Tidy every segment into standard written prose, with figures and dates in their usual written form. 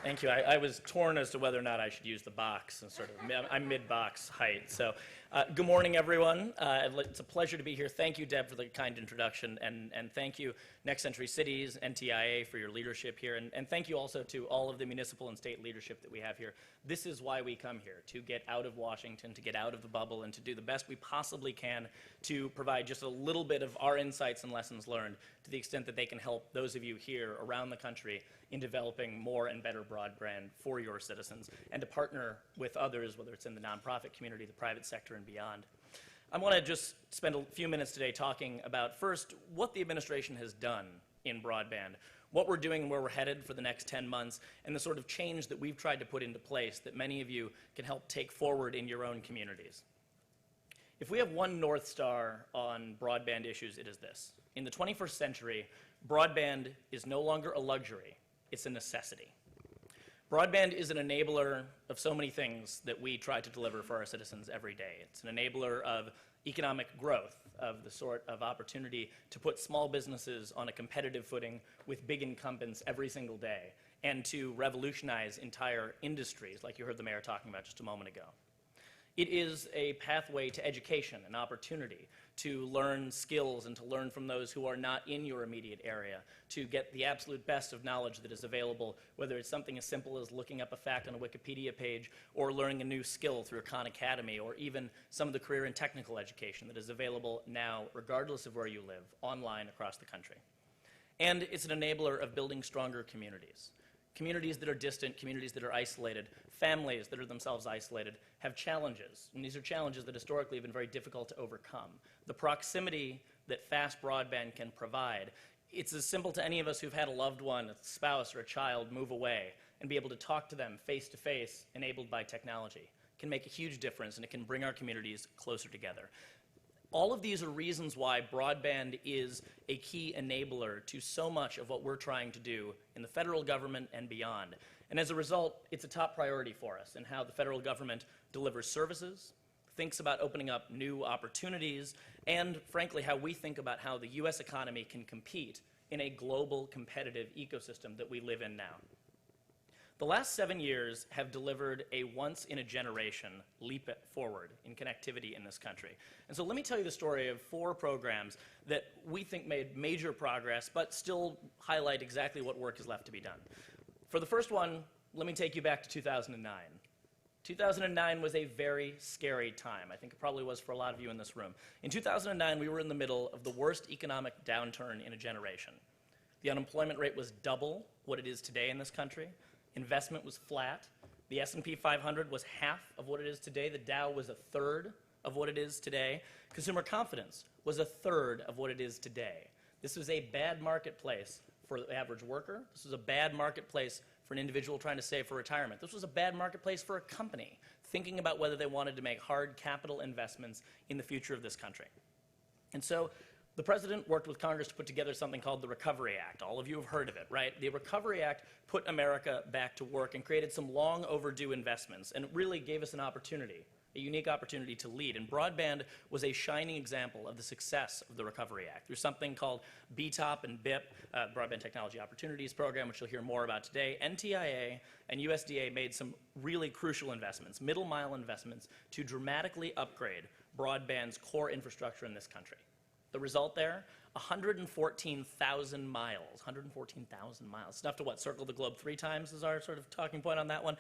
Thank you. I was torn as to whether or not I should use the box, and sort of, I'm mid-box height. So, good morning, everyone. It's a pleasure to be here. Thank you, Deb, for the kind introduction, and thank you, Next Century Cities, NTIA, for your leadership here, and thank you also to all of the municipal and state leadership that we have here. This is why we come here, to get out of Washington, to get out of the bubble, and to do the best we possibly can to provide just a little bit of our insights and lessons learned to the extent that they can help those of you here around the country in developing more and better broadband for your citizens, and to partner with others, whether it's in the nonprofit community, the private sector, and beyond. I want to just spend a few minutes today talking about, first, what the administration has done in broadband, what we're doing and where we're headed for the next 10 months, and the sort of change that we've tried to put into place that many of you can help take forward in your own communities. If we have one North Star on broadband issues, it is this. In the 21st century, broadband is no longer a luxury, it's a necessity. Broadband is an enabler of so many things that we try to deliver for our citizens every day. It's an enabler of economic growth, of the sort of opportunity to put small businesses on a competitive footing with big incumbents every single day, and to revolutionize entire industries, like you heard the mayor talking about just a moment ago. It is a pathway to education, an opportunity to learn skills and to learn from those who are not in your immediate area, to get the absolute best of knowledge that is available, whether it's something as simple as looking up a fact on a Wikipedia page, or learning a new skill through a Khan Academy, or even some of the career and technical education that is available now, regardless of where you live, online across the country. And it's an enabler of building stronger communities. Communities that are distant, communities that are isolated, families that are themselves isolated have challenges, and these are challenges that historically have been very difficult to overcome. The proximity that fast broadband can provide, it's as simple to any of us who've had a loved one, a spouse or a child move away and be able to talk to them face to face, enabled by technology. It can make a huge difference, and it can bring our communities closer together. All of these are reasons why broadband is a key enabler to so much of what we're trying to do in the federal government and beyond. And as a result, it's a top priority for us in how the federal government delivers services, thinks about opening up new opportunities, and frankly, how we think about how the US economy can compete in a global competitive ecosystem that we live in now. The last 7 years have delivered a once-in-a-generation leap forward in connectivity in this country. And so let me tell you the story of 4 programs that we think made major progress, but still highlight exactly what work is left to be done. For the first one, let me take you back to 2009. 2009 was a very scary time. I think it probably was for a lot of you in this room. In 2009, we were in the middle of the worst economic downturn in a generation. The unemployment rate was double what it is today in this country. Investment was flat. The S&P 500 was half of what it is today. The Dow was a third of what it is today. Consumer confidence was a third of what it is today. This was a bad marketplace for the average worker. This was a bad marketplace for an individual trying to save for retirement. This was a bad marketplace for a company thinking about whether they wanted to make hard capital investments in the future of this country. And so the president worked with Congress to put together something called the Recovery Act. All of you have heard of it, right? The Recovery Act put America back to work and created some long overdue investments, and it really gave us an opportunity, a unique opportunity to lead. And broadband was a shining example of the success of the Recovery Act. There's something called BTOP and BIP, Broadband Technology Opportunities Program, which you'll hear more about today. NTIA and USDA made some really crucial investments, middle mile investments, to dramatically upgrade broadband's core infrastructure in this country. The result there, 114,000 miles, 114,000 miles. It's enough to what, circle the globe 3 times is our sort of talking point on that one,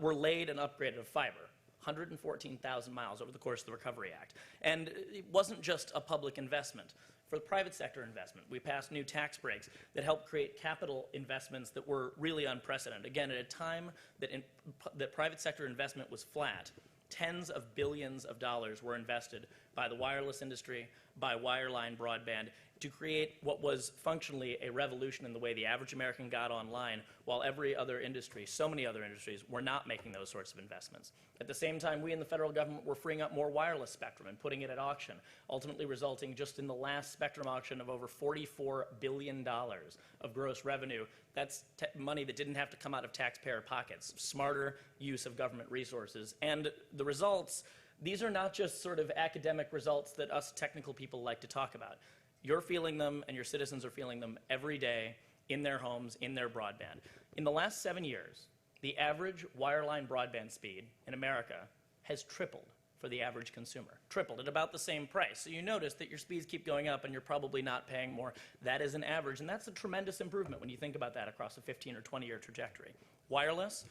were laid and upgraded of fiber. 114,000 miles over the course of the Recovery Act. And it wasn't just a public investment. For the private sector investment, we passed new tax breaks that helped create capital investments that were really unprecedented. Again, at a time that private sector investment was flat, tens of billions of dollars were invested by the wireless industry, by wireline broadband, to create what was functionally a revolution in the way the average American got online, while every other industry, so many other industries, were not making those sorts of investments. At the same time, we in the federal government were freeing up more wireless spectrum and putting it at auction, ultimately resulting just in the last spectrum auction of over $44 billion of gross revenue. That's money that didn't have to come out of taxpayer pockets, smarter use of government resources. And the results, these are not just sort of academic results that us technical people like to talk about. You're feeling them, and your citizens are feeling them every day in their homes, in their broadband. In the last 7 years, The average wireline broadband speed in America has tripled for the average consumer. Tripled at about the same price. So you notice that your speeds keep going up and you're probably not paying more. That is an average, and that's a tremendous improvement when you think about that across a 15 or 20-year trajectory. Wireless,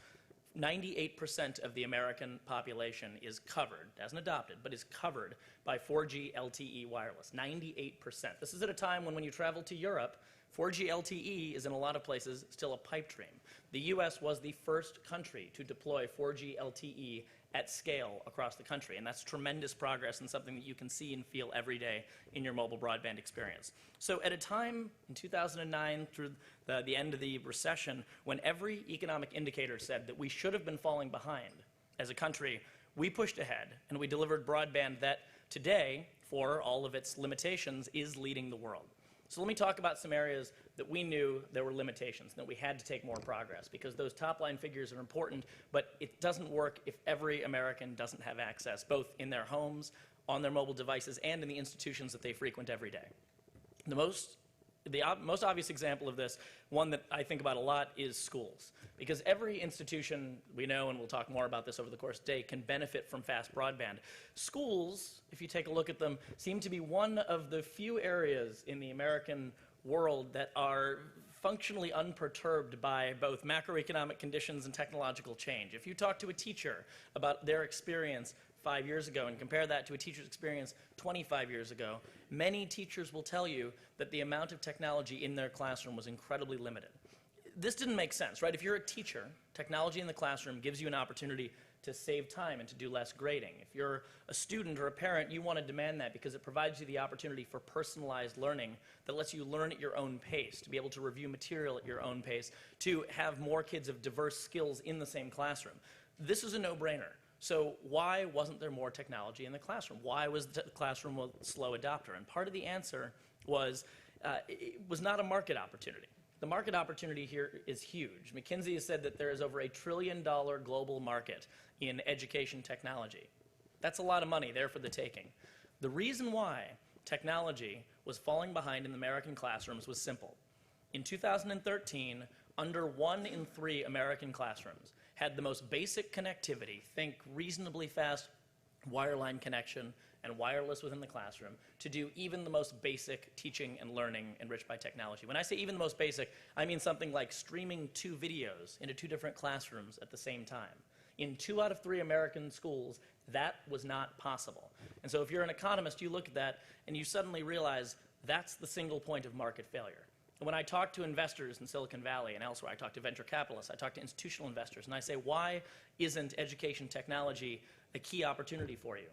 98% of the American population is covered, hasn't adopted, but is covered by 4G LTE wireless. 98%. This is at a time when you travel to Europe, 4G LTE is in a lot of places still a pipe dream. The US was the first country to deploy 4G LTE at scale across the country, and that's tremendous progress and something that you can see and feel every day in your mobile broadband experience. So at a time in 2009 through the end of the recession, when every economic indicator said that we should have been falling behind as a country, we pushed ahead and we delivered broadband that today, for all of its limitations, is leading the world. So let me talk about some areas that we knew there were limitations, and that we had to take more progress, because those top-line figures are important, but it doesn't work if every American doesn't have access, both in their homes, on their mobile devices, and in the institutions that they frequent every day. The most obvious example of this, one that I think about a lot, is schools. Because every institution we know, and we'll talk more about this over the course of the day, can benefit from fast broadband. Schools, if you take a look at them, seem to be one of the few areas in the American world that are functionally unperturbed by both macroeconomic conditions and technological change. If you talk to a teacher about their experience 5 years ago and compare that to a teacher's experience 25 years ago, many teachers will tell you that the amount of technology in their classroom was incredibly limited. This didn't make sense, right? If you're a teacher, technology in the classroom gives you an opportunity to save time and to do less grading. If you're a student or a parent, you want to demand that because it provides you the opportunity for personalized learning that lets you learn at your own pace, to be able to review material at your own pace, to have more kids of diverse skills in the same classroom. This is a no-brainer. So why wasn't there more technology in the classroom? Why was the classroom a slow adopter? And part of the answer was it was not a market opportunity. The market opportunity here is huge. McKinsey has said that there is over $1 trillion global market in education technology. That's a lot of money there for the taking. The reason why technology was falling behind in the American classrooms was simple. In 2013, under 1 in 3 American classrooms had the most basic connectivity, think reasonably fast wireline connection and wireless within the classroom, to do even the most basic teaching and learning enriched by technology. When I say even the most basic, I mean something like streaming 2 videos into 2 different classrooms at the same time. In 2 out of 3 American schools, that was not possible. And so if you're an economist, you look at that and you suddenly realize that's the single point of market failure. And when I talk to investors in Silicon Valley and elsewhere, I talk to venture capitalists, I talk to institutional investors, and I say, why isn't education technology a key opportunity for you?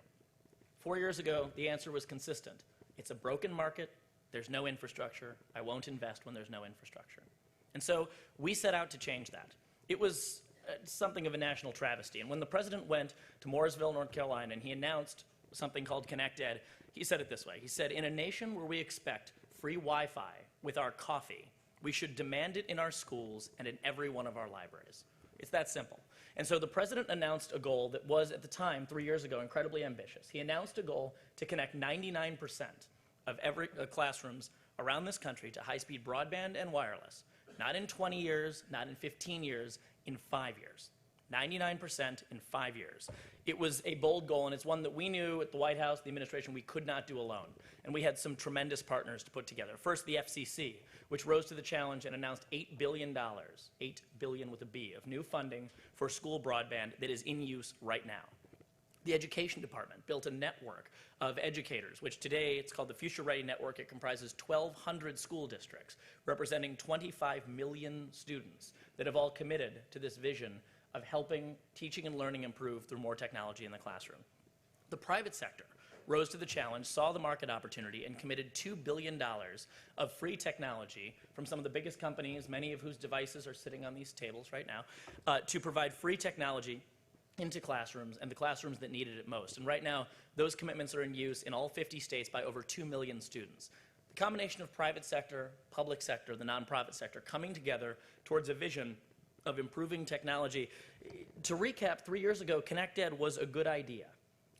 4 years ago, the answer was consistent. It's a broken market. There's no infrastructure. I won't invest when there's no infrastructure. And so we set out to change that. It was something of a national travesty. And when the president went to Mooresville, North Carolina, and he announced something called ConnectEd, he said it this way. He said, in a nation where we expect free Wi-Fi with our coffee, we should demand it in our schools and in every one of our libraries. It's that simple. And so the president announced a goal that was, at the time, 3 years ago, incredibly ambitious. He announced a goal to connect 99% of every classrooms around this country to high-speed broadband and wireless. Not in 20 years, not in 15 years, in 5 years. 99% in 5 years. It was a bold goal, and it's one that we knew at the White House, the administration, we could not do alone. And we had some tremendous partners to put together. First, the FCC, which rose to the challenge and announced $8 billion, $8 billion with a B, of new funding for school broadband that is in use right now. The Education Department built a network of educators, which today it's called the Future Ready Network. It comprises 1,200 school districts, representing 25 million students that have all committed to this vision of helping teaching and learning improve through more technology in the classroom. The private sector rose to the challenge, saw the market opportunity, and committed $2 billion of free technology from some of the biggest companies, many of whose devices are sitting on these tables right now, to provide free technology into classrooms and the classrooms that needed it most. And right now, those commitments are in use in all 50 states by over 2 million students. The combination of private sector, public sector, the nonprofit sector coming together towards a vision of improving technology. To recap, 3 years ago, ConnectEd was a good idea.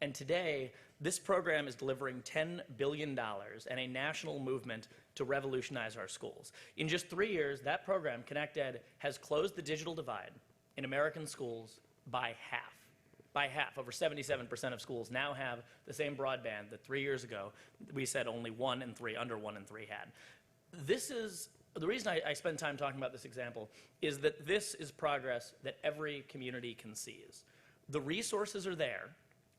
And today, this program is delivering $10 billion and a national movement to revolutionize our schools. In just 3 years, that program, ConnectEd, has closed the digital divide, in American schools by half. By half. Over 77% of schools now have the same broadband that 3 years ago we said only 1 in 3, under 1 in 3 had. This is, the reason I spend time talking about this example is that this is progress that every community can seize. The resources are there.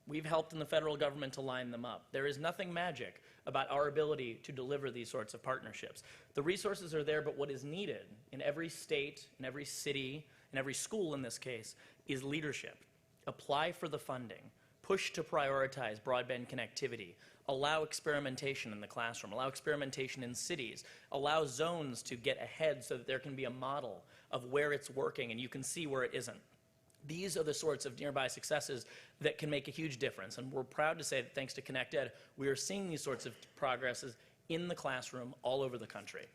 We've helped in the federal government to line them up. There is nothing magic about our ability to deliver these sorts of partnerships. The resources are there, but what is needed in every state, in every city, in every school in this case, is leadership. Apply for the funding, push to prioritize broadband connectivity, allow experimentation in the classroom, allow experimentation in cities, allow zones to get ahead so that there can be a model of where it's working and you can see where it isn't. These are the sorts of nearby successes that can make a huge difference, and we're proud to say that thanks to ConnectEd, we are seeing these sorts of progresses in the classroom all over the country.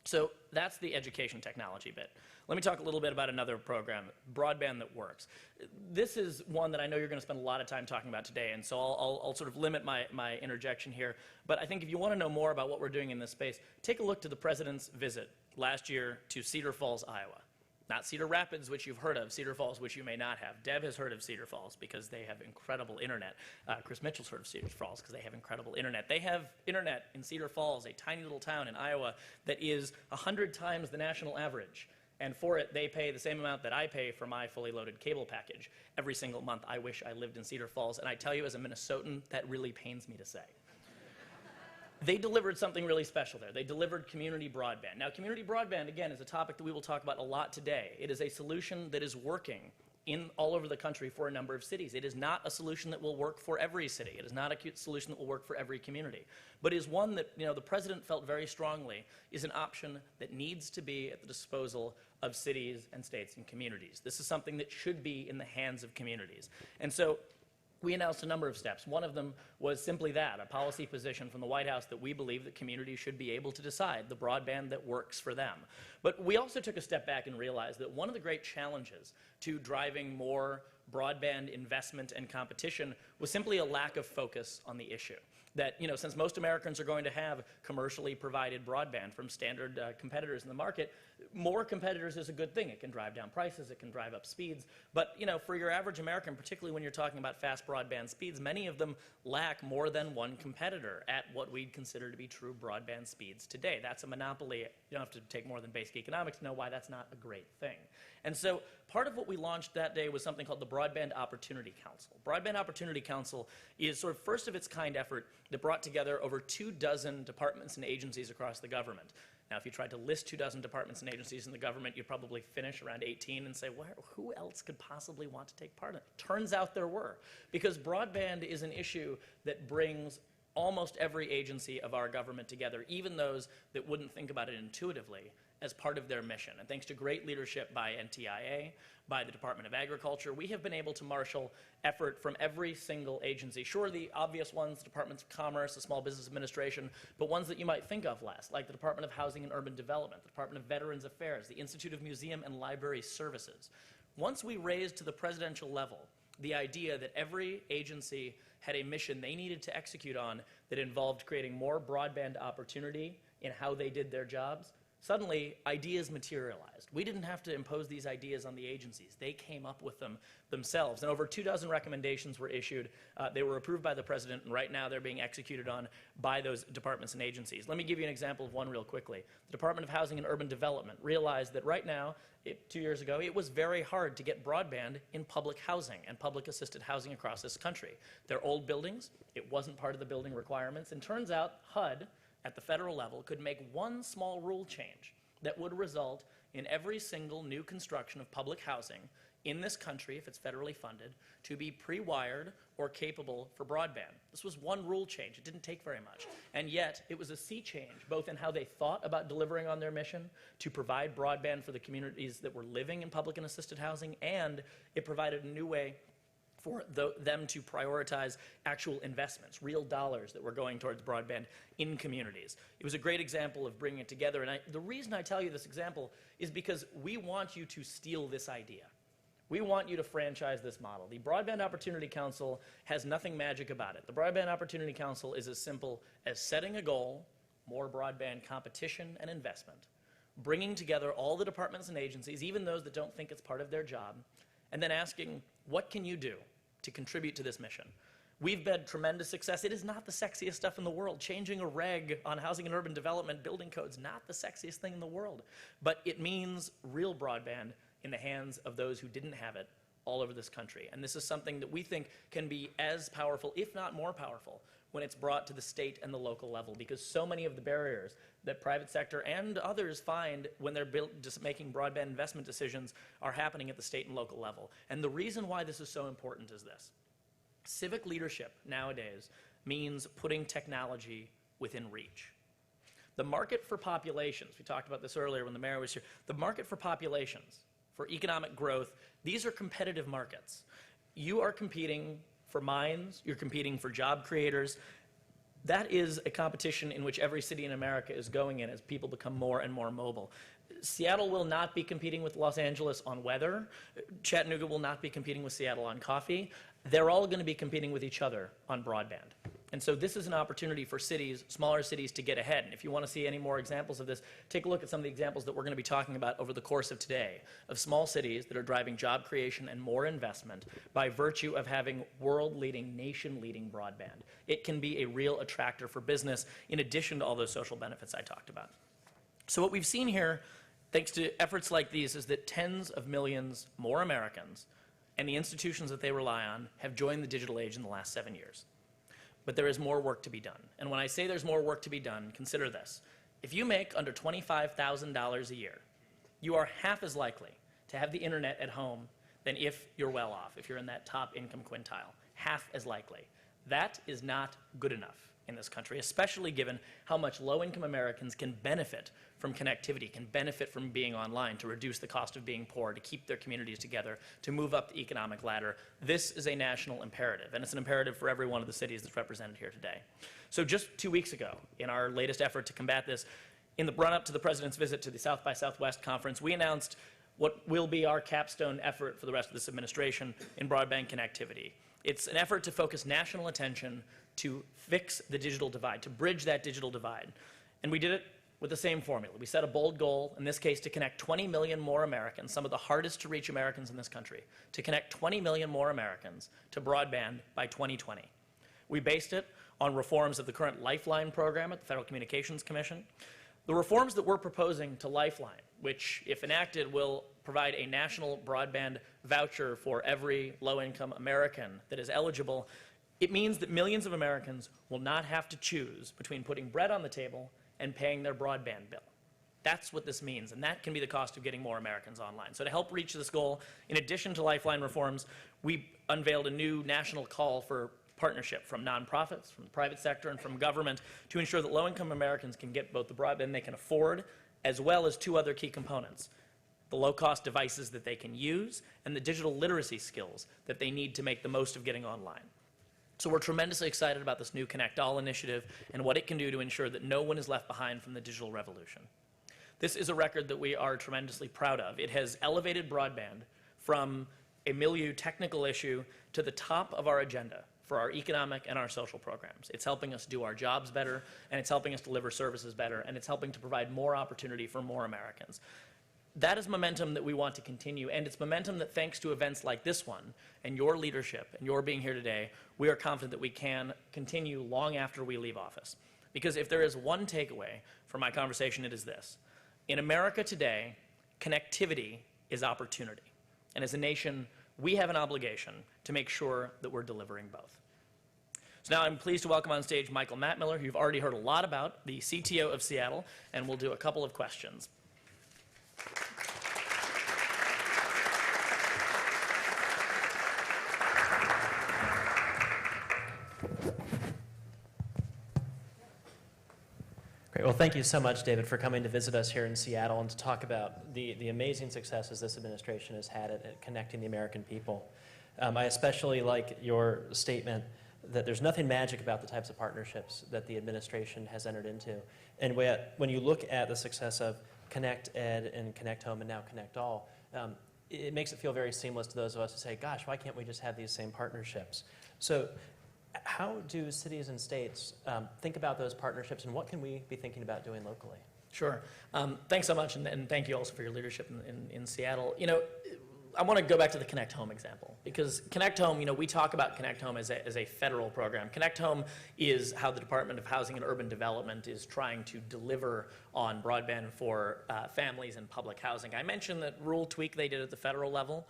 So that's the education technology bit. Let me talk a little bit about another program, Broadband That Works. This is one that I know you're going to spend a lot of time talking about today, and so I'll sort of limit my interjection here. But I think if you want to know more about what we're doing in this space, take a look to the President's visit last year to Cedar Falls, Iowa. Not Cedar Rapids, which you've heard of, Cedar Falls, which you may not have. Deb has heard of Cedar Falls because they have incredible internet. Chris Mitchell's heard of Cedar Falls because they have incredible internet. They have internet in Cedar Falls, a tiny little town in Iowa that is 100 times the national average. And for it, they pay the same amount that I pay for my fully loaded cable package every single month. I wish I lived in Cedar Falls. And I tell you, as a Minnesotan, that really pains me to say. They delivered something really special there. They delivered community broadband. Now, community broadband, again, is a topic that we will talk about a lot today. It is a solution that is working all over the country for a number of cities. It is not a solution that will work for every city. It is not a solution that will work for every community. But is one that, the President felt very strongly is an option that needs to be at the disposal of cities and states and communities. This is something that should be in the hands of communities. And so we announced a number of steps. One of them was simply that, a policy position from the White House that we believe that communities should be able to decide the broadband that works for them. But we also took a step back and realized that one of the great challenges to driving more broadband investment and competition was simply a lack of focus on the issue. That, since most Americans are going to have commercially provided broadband from standard competitors in the market, more competitors is a good thing. It can drive down prices, it can drive up speeds. But, for your average American, particularly when you're talking about fast broadband speeds, many of them lack more than one competitor at what we'd consider to be true broadband speeds today. That's a monopoly. You don't have to take more than basic economics to know why that's not a great thing. And so part of what we launched that day was something called the Broadband Opportunity Council. Broadband Opportunity Council is sort of first of its kind effort that brought together over 24 departments and agencies across the government. Now, if you tried to list 24 departments and agencies in the government, you'd probably finish around 18 and say, who else could possibly want to take part in it? Turns out there were, because broadband is an issue that brings almost every agency of our government together, even those that wouldn't think about it intuitively, as part of their mission. And thanks to great leadership by NTIA, by the Department of Agriculture, we have been able to marshal effort from every single agency. Sure, the obvious ones, the Departments of Commerce, the Small Business Administration, but ones that you might think of less, like the Department of Housing and Urban Development, the Department of Veterans Affairs, the Institute of Museum and Library Services. Once we raised to the presidential level the idea that every agency had a mission they needed to execute on that involved creating more broadband opportunity in how they did their jobs, suddenly, ideas materialized. We didn't have to impose these ideas on the agencies. They came up with them themselves. And over 24 recommendations were issued. They were approved by the president, and right now they're being executed on by those departments and agencies. Let me give you an example of one real quickly. The Department of Housing and Urban Development realized that right now, 2 years ago, it was very hard to get broadband in public housing and public assisted housing across this country. They're old buildings. It wasn't part of the building requirements. And turns out HUD, at the federal level, could make one small rule change that would result in every single new construction of public housing in this country, if it's federally funded, to be pre-wired or capable for broadband. This was one rule change. It didn't take very much. And yet, it was a sea change, both in how they thought about delivering on their mission to provide broadband for the communities that were living in public and assisted housing, and it provided a new way for them to prioritize actual investments, real dollars that were going towards broadband in communities. It was a great example of bringing it together, and the reason I tell you this example is because we want you to steal this idea. We want you to franchise this model. The Broadband Opportunity Council has nothing magic about it. The Broadband Opportunity Council is as simple as setting a goal, more broadband competition and investment, bringing together all the departments and agencies, even those that don't think it's part of their job, and then asking, what can you do to contribute to this mission? We've had tremendous success. It is not the sexiest stuff in the world. Changing a reg on housing and urban development, building codes, not the sexiest thing in the world. But it means real broadband in the hands of those who didn't have it all over this country. And this is something that we think can be as powerful, if not more powerful, when it's brought to the state and the local level, because so many of the barriers that private sector and others find when they're just making broadband investment decisions are happening at the state and local level. And the reason why this is so important is this. Civic leadership nowadays means putting technology within reach. The market for populations, we talked about this earlier when the mayor was here, the market for populations, for economic growth, these are competitive markets. You are competing for minds, you're competing for job creators. That is a competition in which every city in America is going in as people become more and more mobile. Seattle will not be competing with Los Angeles on weather. Chattanooga will not be competing with Seattle on coffee. They're all going to be competing with each other on broadband. And so this is an opportunity for cities, smaller cities, to get ahead. And if you want to see any more examples of this, take a look at some of the examples that we're going to be talking about over the course of today, of small cities that are driving job creation and more investment by virtue of having world-leading, nation-leading broadband. It can be a real attractor for business in addition to all those social benefits I talked about. So what we've seen here, thanks to efforts like these, is that tens of millions more Americans and the institutions that they rely on have joined the digital age in the last 7 years. But there is more work to be done. And when I say there's more work to be done, consider this. If you make under $25,000 a year, you are half as likely to have the internet at home than if you're well off, if you're in that top income quintile. Half as likely. That is not good enough in this country, especially given how much low-income Americans can benefit from connectivity, can benefit from being online, to reduce the cost of being poor, to keep their communities together, to move up the economic ladder. This is a national imperative, and it's an imperative for every one of the cities that's represented here today. So just 2 weeks ago, in our latest effort to combat this, in the run-up to the President's visit to the South by Southwest conference, we announced what will be our capstone effort for the rest of this administration in broadband connectivity. It's an effort to focus national attention to fix the digital divide, to bridge that digital divide. And we did it with the same formula. We set a bold goal, in this case, to connect 20 million more Americans, some of the hardest to reach Americans in this country, to connect 20 million more Americans to broadband by 2020. We based it on reforms of the current Lifeline program at the Federal Communications Commission. The reforms that we're proposing to Lifeline, which, if enacted, will provide a national broadband voucher for every low-income American that is eligible, it means that millions of Americans will not have to choose between putting bread on the table and paying their broadband bill. That's what this means, and that can be the cost of getting more Americans online. So to help reach this goal, in addition to Lifeline reforms, we unveiled a new national call for partnership from nonprofits, from the private sector, and from government to ensure that low-income Americans can get both the broadband they can afford, as well as two other key components: the low-cost devices that they can use and the digital literacy skills that they need to make the most of getting online. So we're tremendously excited about this new Connect All initiative and what it can do to ensure that no one is left behind from the digital revolution. This is a record that we are tremendously proud of. It has elevated broadband from a milieu technical issue to the top of our agenda for our economic and our social programs. It's helping us do our jobs better, and it's helping us deliver services better, and it's helping to provide more opportunity for more Americans. That is momentum that we want to continue, and it's momentum that, thanks to events like this one and your leadership and your being here today, we are confident that we can continue long after we leave office. Because if there is one takeaway from my conversation, it is this: in America today, connectivity is opportunity. And as a nation, we have an obligation to make sure that we're delivering both. So now I'm pleased to welcome on stage Michael Mattmiller, who you've already heard a lot about, the CTO of Seattle, and we'll do a couple of questions. Great. Well, thank you so much, David, for coming to visit us here in Seattle and to talk about the amazing successes this administration has had at connecting the American people. I especially like your statement that there's nothing magic about the types of partnerships that the administration has entered into. And when you look at the success of Connect Ed and Connect Home and now Connect All, it makes it feel very seamless to those of us who say, gosh, why can't we just have these same partnerships? So how do cities and states think about those partnerships, and what can we be thinking about doing locally? Sure. Thanks so much, and thank you also for your leadership in Seattle. I want to go back to the Connect Home example, because Connect Home, we talk about Connect Home as a federal program. Connect Home is how the Department of Housing and Urban Development is trying to deliver on broadband for families and public housing. I mentioned that rule tweak they did at the federal level.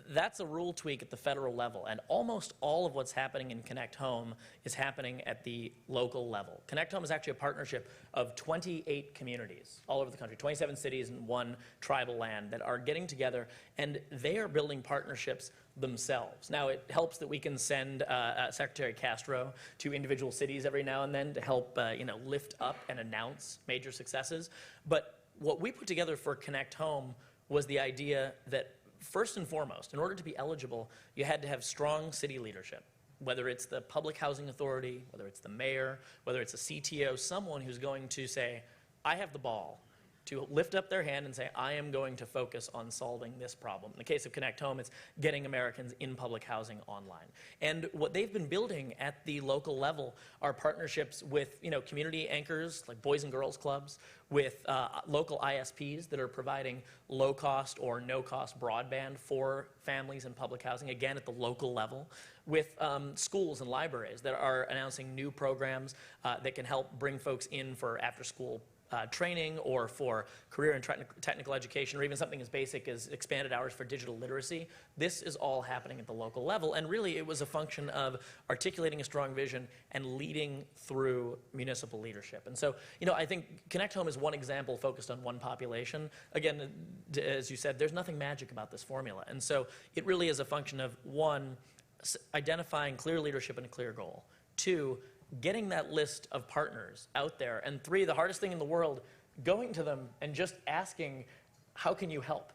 That's a rule tweak at the federal level, and almost all of what's happening in Connect Home is happening at the local level. Connect Home is actually a partnership of 28 communities all over the country, 27 cities and 1 tribal land that are getting together, and they are building partnerships themselves. Now, it helps that we can send Secretary Castro to individual cities every now and then to help lift up and announce major successes, but what we put together for Connect Home was the idea that first and foremost, in order to be eligible, you had to have strong city leadership, whether it's the Public Housing Authority, whether it's the mayor, whether it's a CTO, someone who's going to say, I have the ball, to lift up their hand and say, I am going to focus on solving this problem. In the case of Connect Home, it's getting Americans in public housing online. And what they've been building at the local level are partnerships with community anchors like Boys and Girls Clubs, with local ISPs that are providing low-cost or no-cost broadband for families in public housing, again at the local level, with schools and libraries that are announcing new programs that can help bring folks in for after-school training or for career and technical education, or even something as basic as expanded hours for digital literacy. This is all happening at the local level, and really it was a function of articulating a strong vision and leading through municipal leadership. And so, I think Connect Home is one example focused on one population. Again, as you said, there's nothing magic about this formula, and so it really is a function of, 1, identifying clear leadership and a clear goal, 2, getting that list of partners out there, and 3, the hardest thing in the world, going to them and just asking, how can you help?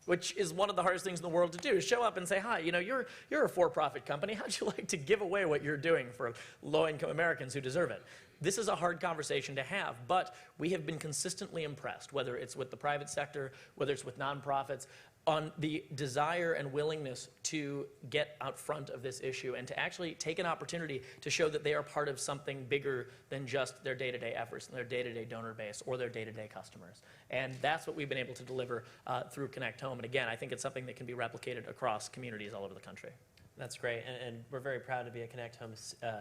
Which is one of the hardest things in the world to do, is show up and say, hi, you're a for-profit company. How'd you like to give away what you're doing for low-income Americans who deserve it? This is a hard conversation to have, but we have been consistently impressed, whether it's with the private sector, whether it's with nonprofits, on the desire and willingness to get out front of this issue and to actually take an opportunity to show that they are part of something bigger than just their day-to-day efforts and their day-to-day donor base or their day-to-day customers. And that's what we've been able to deliver through Connect Home. And again, I think it's something that can be replicated across communities all over the country. That's great, and we're very proud to be a Connect Home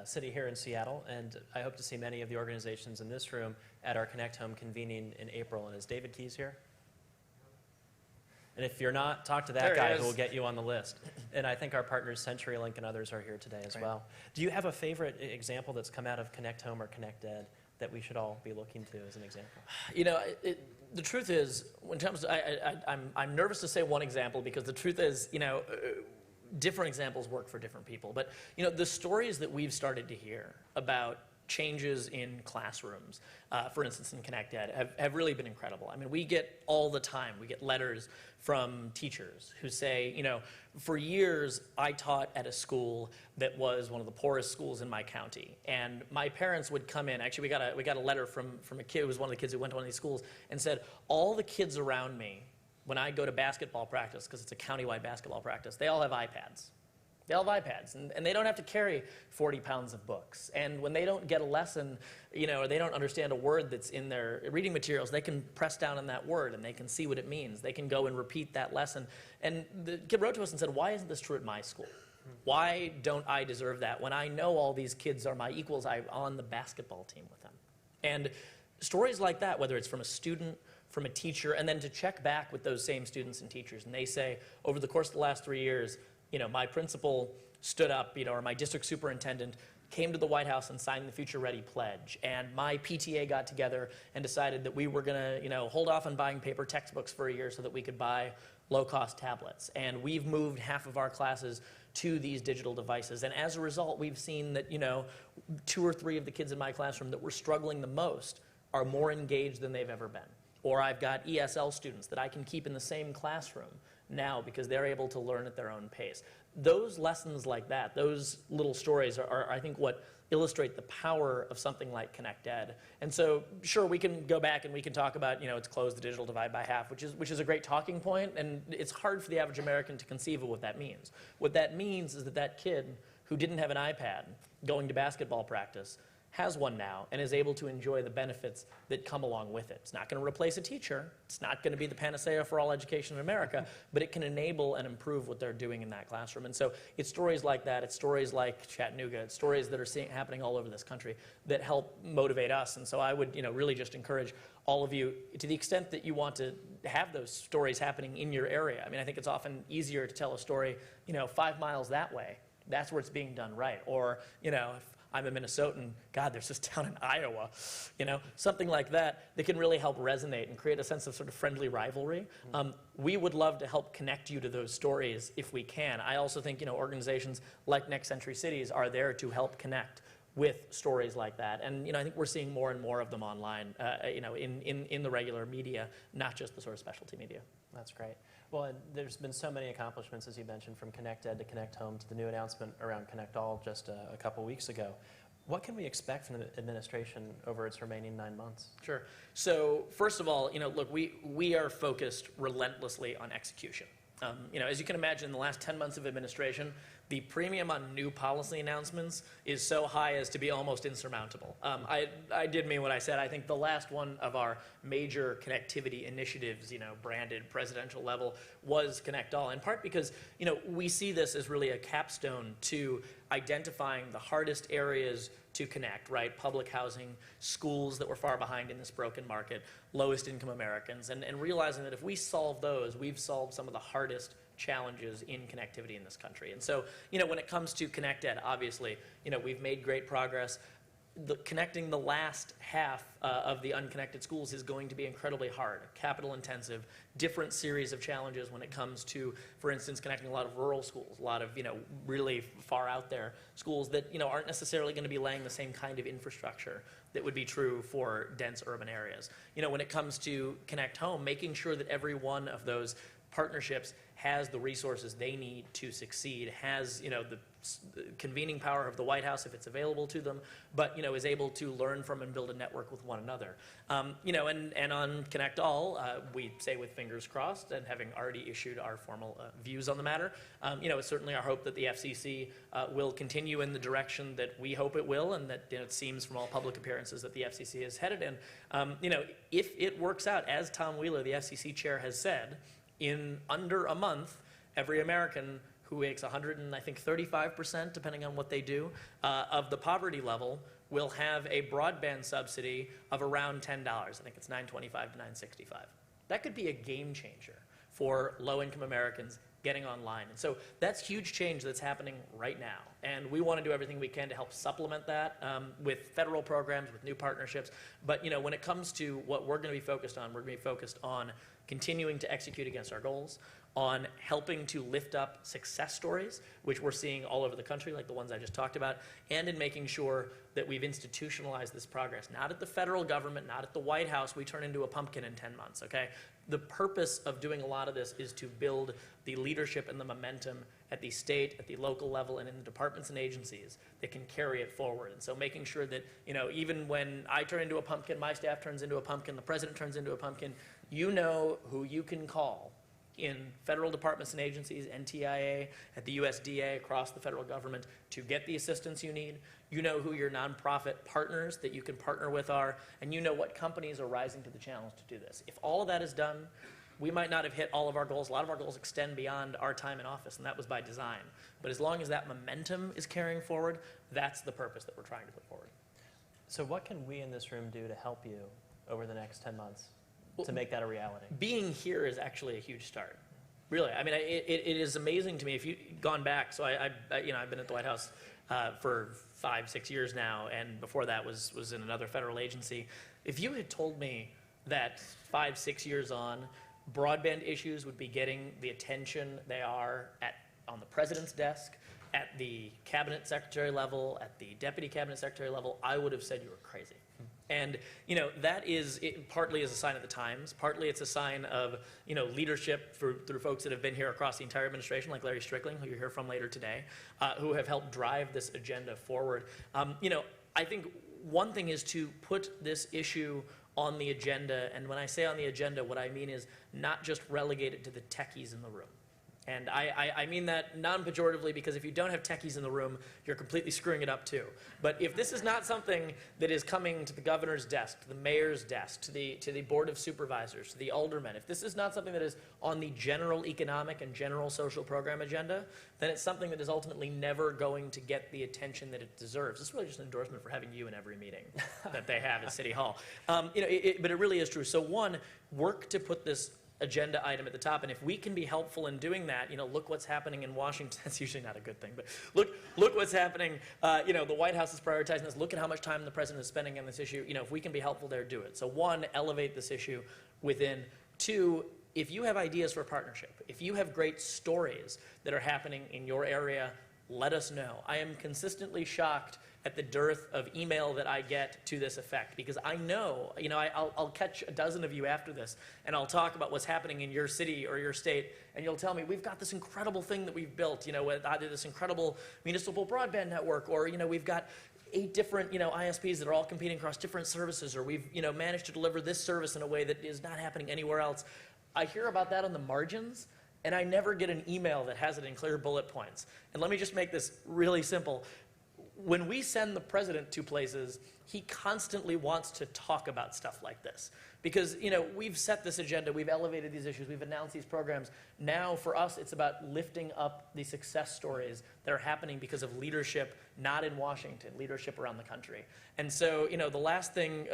city here in Seattle, and I hope to see many of the organizations in this room at our Connect Home convening in April. And is David Keys here? And if you're not, talk to that guy who will get you on the list. And I think our partners CenturyLink and others are here today as well. Do you have a favorite example that's come out of Connect Home or Connect Ed that we should all be looking to as an example? The truth is, when it comes to, I'm nervous to say one example, because the truth is, different examples work for different people. But the stories that we've started to hear about changes in classrooms, for instance in Connect Ed, have really been incredible. I mean, we get all the time, we get letters from teachers who say, for years I taught at a school that was one of the poorest schools in my county, and my parents would come in. Actually, we got a letter from a kid who was one of the kids who went to one of these schools, and said, all the kids around me, when I go to basketball practice, because it's a countywide basketball practice, they all have iPads. They all have iPads, and they don't have to carry 40 pounds of books. And when they don't get a lesson, or they don't understand a word that's in their reading materials, they can press down on that word and they can see what it means. They can go and repeat that lesson. And the kid wrote to us and said, why isn't this true at my school? Why don't I deserve that when I know all these kids are my equals? I'm on the basketball team with them. And stories like that, whether it's from a student, from a teacher, and then to check back with those same students and teachers, and they say, over the course of the last 3 years, my principal stood up, or my district superintendent came to the White House and signed the Future Ready Pledge, and my PTA got together and decided that we were going to, hold off on buying paper textbooks for a year so that we could buy low-cost tablets. And we've moved half of our classes to these digital devices. And as a result, we've seen that, 2 or 3 of the kids in my classroom that were struggling the most are more engaged than they've ever been. Or I've got ESL students that I can keep in the same classroom now because they're able to learn at their own pace. Those lessons like that, those little stories are I think, what illustrate the power of something like Connect Ed. And so, sure, we can go back and we can talk about, it's closed the digital divide by half, which is a great talking point, and it's hard for the average American to conceive of what that means. What that means is that kid who didn't have an iPad going to basketball practice has one now and is able to enjoy the benefits that come along with it. It's not going to replace a teacher. It's not going to be the panacea for all education in America, but it can enable and improve what they're doing in that classroom. And so it's stories like that. It's stories like Chattanooga. It's stories that are happening all over this country that help motivate us. And so I would, really just encourage all of you, to the extent that you want to have those stories happening in your area. I mean, I think it's often easier to tell a story, 5 miles that way. That's where it's being done right. Or, if I'm a Minnesotan, God, there's this town in Iowa, something like that can really help resonate and create a sense of sort of friendly rivalry. We would love to help connect you to those stories if we can. I also think, organizations like Next Century Cities are there to help connect with stories like that. And, I think we're seeing more and more of them online, in the regular media, not just the sort of specialty media. That's great. Well, and there's been so many accomplishments, as you mentioned, from Connect Ed to Connect Home to the new announcement around Connect All just a couple weeks ago. What can we expect from the administration over its remaining 9 months? Sure. So first of all, look, we are focused relentlessly on execution. As you can imagine, in the last 10 months of administration, the premium on new policy announcements is so high as to be almost insurmountable. I did mean what I said. I think the last one of our major connectivity initiatives, branded presidential level, was Connect All, in part because, we see this as really a capstone to identifying the hardest areas to connect, right? Public housing, schools that were far behind in this broken market, lowest income Americans, and realizing that if we solve those, we've solved some of the hardest challenges in connectivity in this country. And so, when it comes to Connect Ed, obviously, we've made great progress. Connecting the last half of the unconnected schools is going to be incredibly hard, capital intensive, different series of challenges when it comes to, for instance, connecting a lot of rural schools, a lot of, really far out there schools that, aren't necessarily going to be laying the same kind of infrastructure that would be true for dense urban areas. When it comes to Connect Home, making sure that every one of those partnerships has the resources they need to succeed, has the convening power of the White House if it's available to them, but is able to learn from and build a network with one another. And on Connect All, we say with fingers crossed, and having already issued our formal views on the matter, it's certainly our hope that the FCC will continue in the direction that we hope it will, and that it seems from all public appearances that the FCC is headed in. If it works out, as Tom Wheeler, the FCC chair, has said, in under a month, every American who makes 135%, depending on what they do, of the poverty level, will have a broadband subsidy of around $10. I think it's $9.25 to $9.65. That could be a game changer for low-income Americans getting online. And so that's huge change that's happening right now. And we want to do everything we can to help supplement that with federal programs, with new partnerships. But when it comes to what we're going to be focused on, we're going to be focused on continuing to execute against our goals, on helping to lift up success stories, which we're seeing all over the country, like the ones I just talked about, and in making sure that we've institutionalized this progress. Not at the federal government, not at the White House, we turn into a pumpkin in 10 months, okay? The purpose of doing a lot of this is to build the leadership and the momentum at the state, at the local level, and in the departments and agencies that can carry it forward. And so making sure that, even when I turn into a pumpkin, my staff turns into a pumpkin, the president turns into a pumpkin, you know who you can call in federal departments and agencies, NTIA, at the USDA, across the federal government, to get the assistance you need. You know who your nonprofit partners that you can partner with are, and you know what companies are rising to the challenge to do this. If all of that is done, we might not have hit all of our goals. A lot of our goals extend beyond our time in office, and that was by design. But as long as that momentum is carrying forward, that's the purpose that we're trying to put forward. So what can we in this room do to help you over the next 10 months? To make that a reality? Being here is actually a huge start. Really, I mean, it is amazing to me. If you've gone back, so I've been at the White House for 5-6 years now, and before that was in another federal agency. If you had told me that 5-6 years on, broadband issues would be getting the attention they are on the president's desk, at the cabinet secretary level, at the deputy cabinet secretary level, I would have said you were crazy. And that is partly as a sign of the times, partly it's a sign of leadership through folks that have been here across the entire administration, like Larry Strickling, who you'll hear from later today, who have helped drive this agenda forward. I think one thing is to put this issue on the agenda, and when I say on the agenda, what I mean is not just relegate it to the techies in the room. And I mean that non-pejoratively, because if you don't have techies in the room, you're completely screwing it up too. But if this is not something that is coming to the governor's desk, to the mayor's desk, to the board of supervisors, to the aldermen, if this is not something that is on the general economic and general social program agenda, then it's something that is ultimately never going to get the attention that it deserves. It's really just an endorsement for having you in every meeting that they have at City Hall. But it really is true. So one, work to put this agenda item at the top, and if we can be helpful in doing that, look what's happening in Washington. That's usually not a good thing, but look what's happening. The White House is prioritizing this. Look at how much time the president is spending on this issue. If we can be helpful there, do it. So one, elevate this issue within. Two, if you have ideas for partnership, if you have great stories that are happening in your area, let us know. I am consistently shocked at the dearth of email that I get to this effect, because I know, I'll catch a dozen of you after this, and I'll talk about what's happening in your city or your state, and you'll tell me, we've got this incredible thing that we've built, with either this incredible municipal broadband network, or, we've got 8 different, ISPs that are all competing across different services, or we've, managed to deliver this service in a way that is not happening anywhere else. I hear about that on the margins, and I never get an email that has it in clear bullet points. And let me just make this really simple. When we send the president to places, he constantly wants to talk about stuff like this. Because, we've set this agenda, we've elevated these issues, we've announced these programs. Now, for us, it's about lifting up the success stories that are happening because of leadership, not in Washington, leadership around the country. And so, the last thing,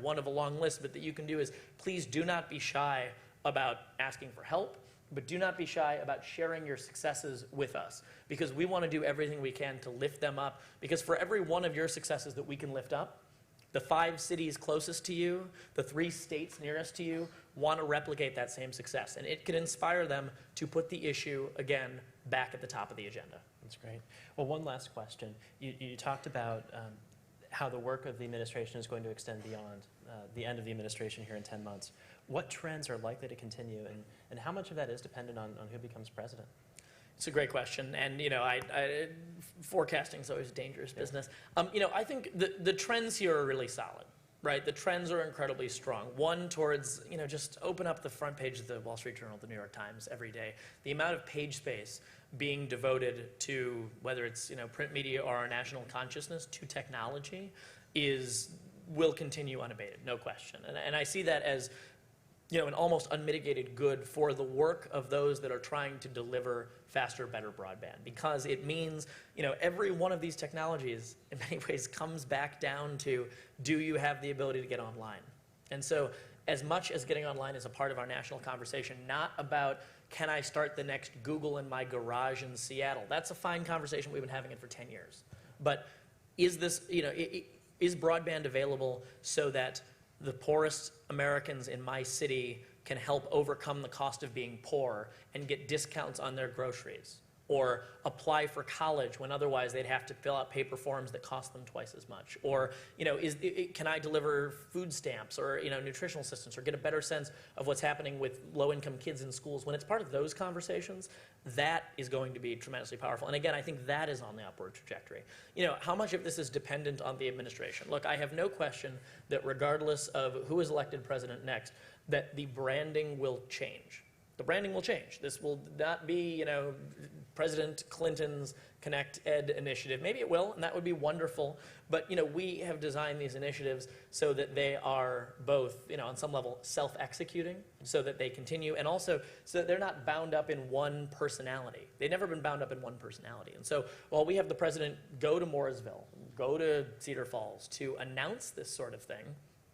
one of a long list, but that you can do is, please do not be shy about asking for help, but do not be shy about sharing your successes with us, because we want to do everything we can to lift them up. Because for every one of your successes that we can lift up, the 5 cities closest to you, the 3 states nearest to you, want to replicate that same success. And it can inspire them to put the issue, again, back at the top of the agenda. That's great. Well, one last question. You talked about how the work of the administration is going to extend beyond the end of the administration here in 10 months. What trends are likely to continue, and how much of that is dependent on who becomes president? It's a great question, and forecasting is always a dangerous business. I think the trends here are really solid, right? The trends are incredibly strong. One towards, just open up the front page of the Wall Street Journal, the New York Times every day. The amount of page space being devoted to, whether it's print media or our national consciousness, to technology will continue unabated, no question. And I see that as an almost unmitigated good for the work of those that are trying to deliver faster, better broadband, because it means, every one of these technologies in many ways comes back down to, do you have the ability to get online? And so as much as getting online is a part of our national conversation, not about, can I start the next Google in my garage in Seattle? That's a fine conversation. We've been having it for 10 years. But is this, is broadband available so that the poorest Americans in my city can help overcome the cost of being poor and get discounts on their groceries, or apply for college when otherwise they'd have to fill out paper forms that cost them twice as much? Or, can I deliver food stamps or, nutritional assistance, or get a better sense of what's happening with low-income kids in schools? When it's part of those conversations, that is going to be tremendously powerful. And again, I think that is on the upward trajectory. How much of this is dependent on the administration? Look, I have no question that regardless of who is elected president next, that the branding will change. The branding will change. This will not be, President Clinton's Connect Ed initiative. Maybe it will, and that would be wonderful. But, we have designed these initiatives so that they are both, on some level, self-executing, so that they continue, and also so that they're not bound up in one personality. They've never been bound up in one personality. And so while we have the president go to Mooresville, go to Cedar Falls to announce this sort of thing,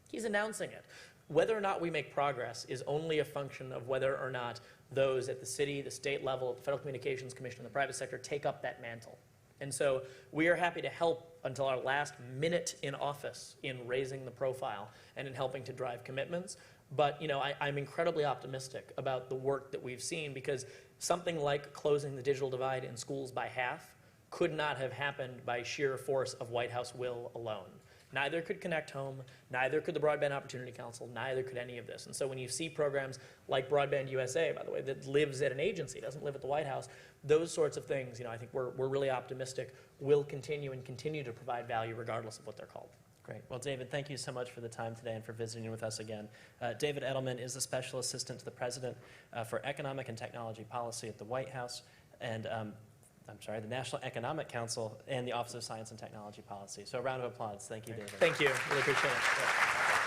he's announcing it. Whether or not we make progress is only a function of whether or not those at the city, the state level, the Federal Communications Commission, and the private sector take up that mantle. And so we are happy to help until our last minute in office in raising the profile and in helping to drive commitments. But I'm incredibly optimistic about the work that we've seen, because something like closing the digital divide in schools by half could not have happened by sheer force of White House will alone. Neither could Connect Home, neither could the Broadband Opportunity Council, neither could any of this. And so when you see programs like Broadband USA, by the way, that lives at an agency, doesn't live at the White House, those sorts of things, I think we're really optimistic will continue and continue to provide value regardless of what they're called. Great. Well, David, thank you so much for the time today and for visiting with us again. David Edelman is the Special Assistant to the President for Economic and Technology Policy at the White House and the National Economic Council and the Office of Science and Technology Policy. So a round of applause. Thank you, David. Thank you. Really appreciate it.